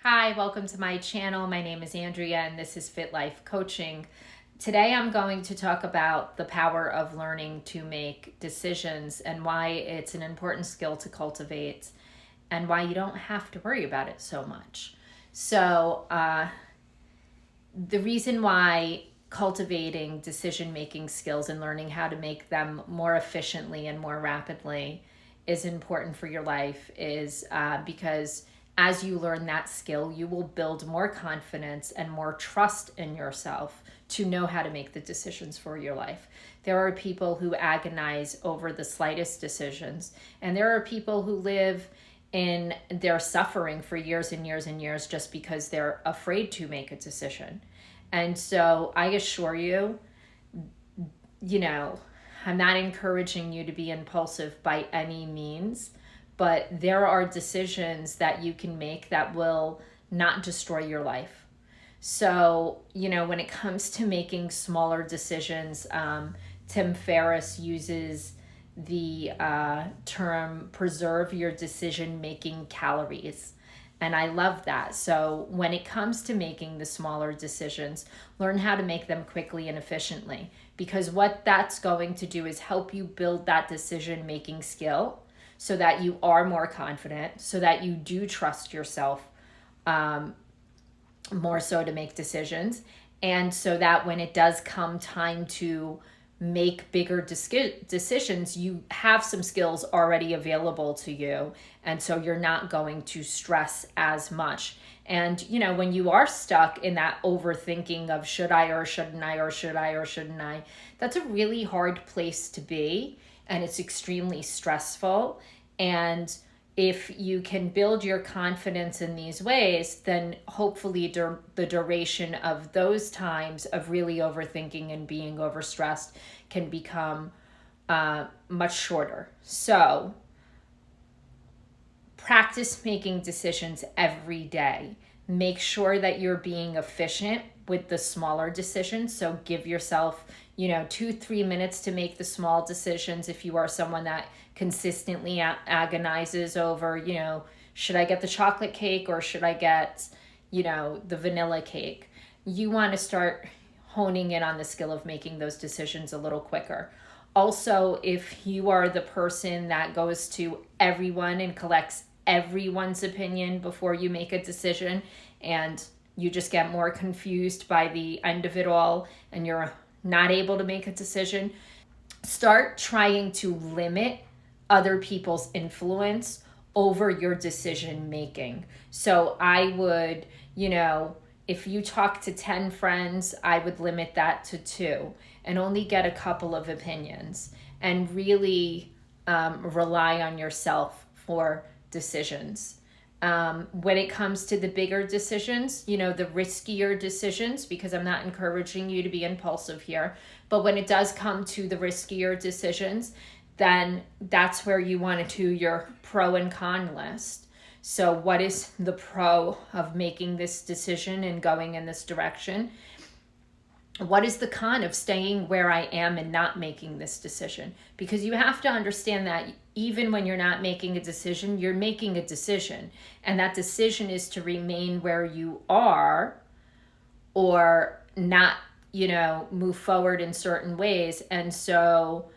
Hi, welcome to my channel. My name is Andrea and this is Fit Life Coaching. Today I'm going to talk about the power of learning to make decisions and why it's an important skill to cultivate and why you don't have to worry about it so much. The reason why cultivating decision-making skills and learning how to make them more efficiently and more rapidly is important for your life is because as you learn that skill, you will build more confidence and more trust in yourself to know how to make the decisions for your life. There are people who agonize over the slightest decisions, and there are people who live in their suffering for years and years and years just because they're afraid to make a decision. And so I assure you, I'm not encouraging you to be impulsive by any means, but there are decisions that you can make that will not destroy your life. So, when it comes to making smaller decisions, Tim Ferriss uses the term preserve your decision-making calories. And I love that. So when it comes to making the smaller decisions, learn how to make them quickly and efficiently. Because what that's going to do is help you build that decision-making skill so that you are more confident, so that you do trust yourself more so to make decisions. And so that when it does come time to make bigger decisions, you have some skills already available to you. And so you're not going to stress as much. And, when you are stuck in that overthinking of should I or shouldn't I or should I or shouldn't I, that's a really hard place to be. And it's extremely stressful. And if you can build your confidence in these ways, then hopefully the duration of those times of really overthinking and being overstressed can become much shorter. So practice making decisions every day. Make sure that you're being efficient with the smaller decisions. So give yourself, 2-3 minutes to make the small decisions. If you are someone that consistently agonizes over, should I get the chocolate cake or should I get, the vanilla cake? You want to start honing in on the skill of making those decisions a little quicker. Also, if you are the person that goes to everyone and collects everyone's opinion before you make a decision and you just get more confused by the end of it all and you're not able to make a decision, start trying to limit other people's influence over your decision making. So I would, if you talk to 10 friends, I would limit that to 2 and only get a couple of opinions and really rely on yourself for decisions. When it comes to the bigger decisions, the riskier decisions, because I'm not encouraging you to be impulsive here, but when it does come to the riskier decisions, then that's where you want to do your pro and con list. So what is the pro of making this decision and going in this direction? What is the con of staying where I am and not making this decision? Because you have to understand that even when you're not making a decision, you're making a decision. And that decision is to remain where you are or not, move forward in certain ways. And so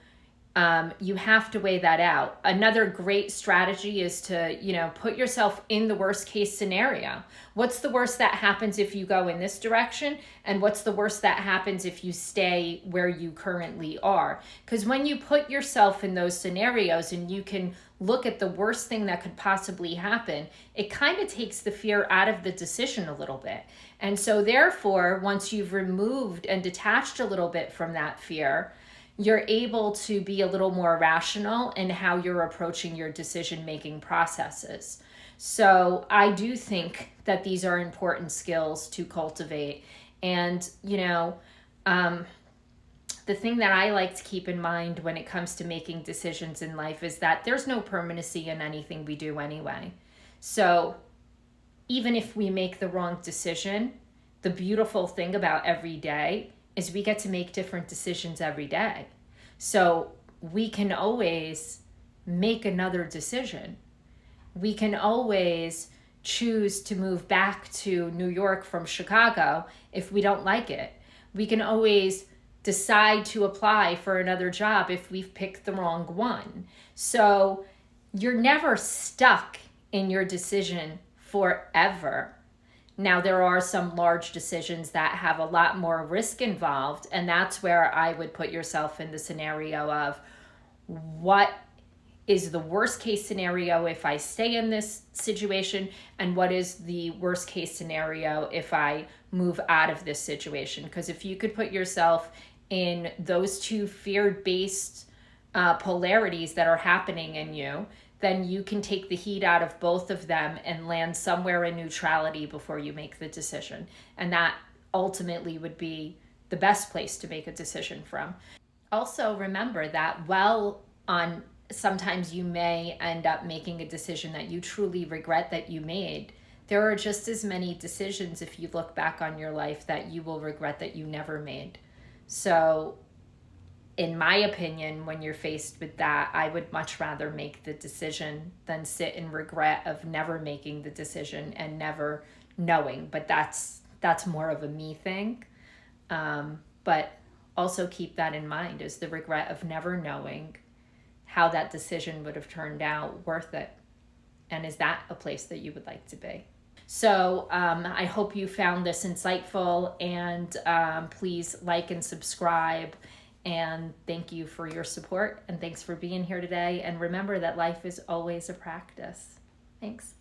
you have to weigh that out. Another great strategy is to, put yourself in the worst case scenario. What's the worst that happens if you go in this direction? And what's the worst that happens if you stay where you currently are? Because when you put yourself in those scenarios and you can look at the worst thing that could possibly happen, it kind of takes the fear out of the decision a little bit. And so therefore, once you've removed and detached a little bit from that fear, you're able to be a little more rational in how you're approaching your decision-making processes. So I do think that these are important skills to cultivate. And, the thing that I like to keep in mind when it comes to making decisions in life is that there's no permanency in anything we do anyway. So even if we make the wrong decision, the beautiful thing about every day is we get to make different decisions every day. So we can always make another decision. We can always choose to move back to New York from Chicago if we don't like it. We can always decide to apply for another job if we've picked the wrong one. So you're never stuck in your decision forever. Now, there are some large decisions that have a lot more risk involved, and that's where I would put yourself in the scenario of what is the worst case scenario if I stay in this situation, and what is the worst case scenario if I move out of this situation. Because if you could put yourself in those two fear-based polarities that are happening in you, then you can take the heat out of both of them and land somewhere in neutrality before you make the decision. And that ultimately would be the best place to make a decision from. Also, remember that sometimes you may end up making a decision that you truly regret that you made. There are just as many decisions, if you look back on your life, that you will regret that you never made. So in my opinion, when you're faced with that, I would much rather make the decision than sit in regret of never making the decision and never knowing. But that's more of a me thing. But also keep that in mind, is the regret of never knowing how that decision would have turned out worth it? And is that a place that you would like to be? So I hope you found this insightful, and please like and subscribe. And thank you for your support, and thanks for being here today. And remember that life is always a practice. Thanks.